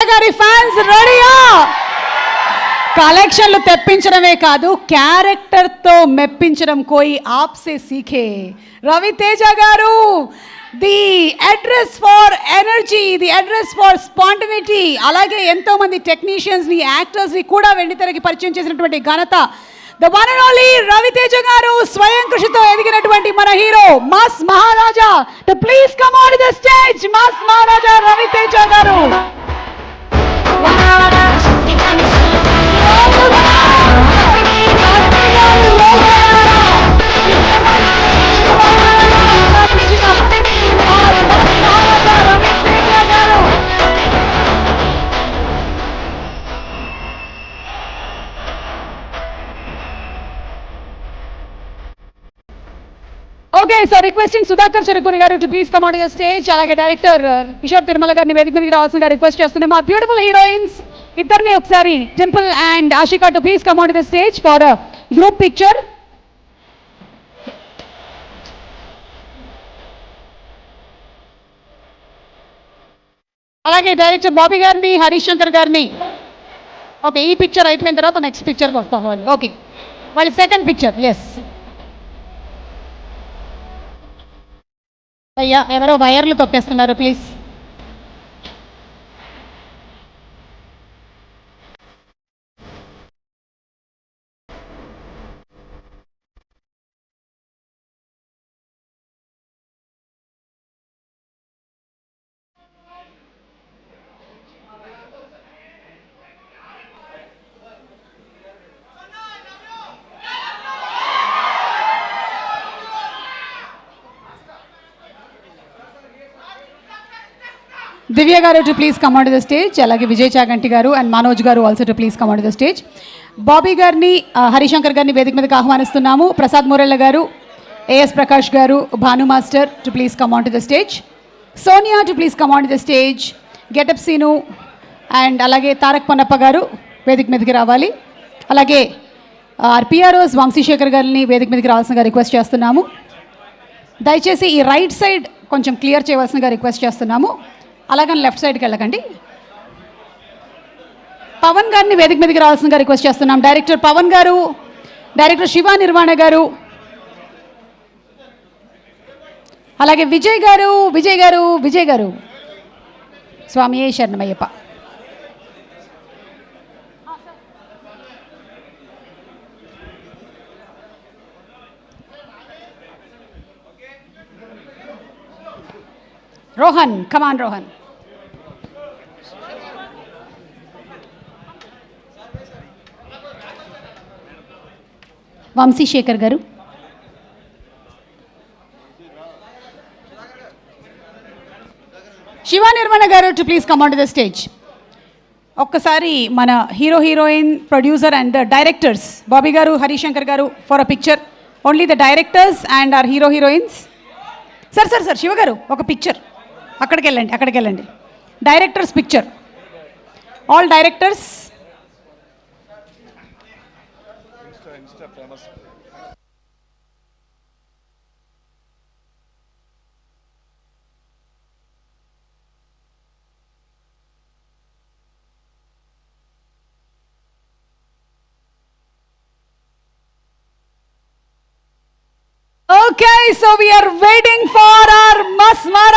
గారి ఫ్యాన్స్ రెడీయా? కలెక్షన్లు తెప్పించడమే కాదు క్యారెక్టర్తో మెప్పించడం కోయి ఆప్సే సీఖే. రవితేజ గారు, the address for energy, the address for spontaneity, అలాగే ఎంతో మంది టెక్నీషియన్స్ని యాక్టర్స్ని కూడా వెండితెరకి పరిచయం చేసినటువంటి ఘనత the one and only Raviteja గారు. స్వయం కృషితో ఎదిగినటువంటి మన hero mass Maharaja. Please come on the stage mass Maharaja Raviteja గారు. Okay, so requesting Sudhakar Cherukuri garu to please come on the stage. అలాగే డైరెక్టర్ కిషోర్ తిరుమల గారిని వేదిక మీదకి రావాల్సిందిగా రిక్వెస్ట్ చేస్తున్నాం. మా బ్యూటిఫుల్ హీరోయిన్స్ ఇద్దరిని ఒకసారి Dimple and Ashika to please come on the stage for group picture. అలాగే డైరెక్టర్ బాబీ గారిని, హరీష్ శంకర్ గారిని. ఓకే, ఈ పిక్చర్ అయిపోయిన తర్వాత నెక్స్ట్ పిక్చర్కి వస్తాం వాళ్ళు. ఓకే, వాళ్ళ సెకండ్ పిక్చర్. ఎస్ అయ్యా, ఎవరో వైర్లు తొక్కేస్తున్నారు ప్లీజ్. దివ్య గారు too please come on to the stage. అలాగే విజయ్ చాగంటి గారు అండ్ మనోజ్ గారు also to please come on to the stage. Bobby గారిని, హరిశంకర్ గారిని వేదిక మీదకి ఆహ్వానిస్తున్నాము. ప్రసాద్ మురెళ్ళ గారు, ఏఎస్ ప్రకాష్ గారు, Bhanu master too please come on to the stage. Sonia too please come on to the stage. Getup Seenu and అలాగే తారక్ పొన్నప్ప గారు వేదిక మీదకి రావాలి. అలాగే పిఆర్ఓస్ వంశీశేఖర్ గారిని వేదిక మీదకి రావాల్సిందిగా రిక్వెస్ట్ చేస్తున్నాము. దయచేసి ఈ రైట్ సైడ్ కొంచెం క్లియర్ చేయవలసిందిగా రిక్వెస్ట్ చేస్తున్నాము. అలాగని లెఫ్ట్ సైడ్కి వెళ్ళకండి. పవన్ గారిని వేదిక మీదకి రావాల్సిందిగా రిక్వెస్ట్ చేస్తున్నాం. డైరెక్టర్ పవన్ గారు, డైరెక్టర్ శివ నిర్వాణ గారు, అలాగే విజయ్ గారు, విజయ్ గారు, విజయ్ గారు. స్వామి శరణమయ్యప్ప. రోహన్, కమాన్ రోహన్. వంశీశేఖర్ గారు, శివ నిర్మణ గారు too please come on to the stage. ఒక్కసారి మన hero, heroine, producer and the directors Bobby గారు, హరిశంకర్ గారు for a picture. Only the directors and our hero, heroines. Sir sir sir Shiva గారు ఒక పిక్చర్ అక్కడికి వెళ్ళండి, అక్కడికి వెళ్ళండి. Directors picture, all directors. Okay, so we are waiting for our Mas Maharaj.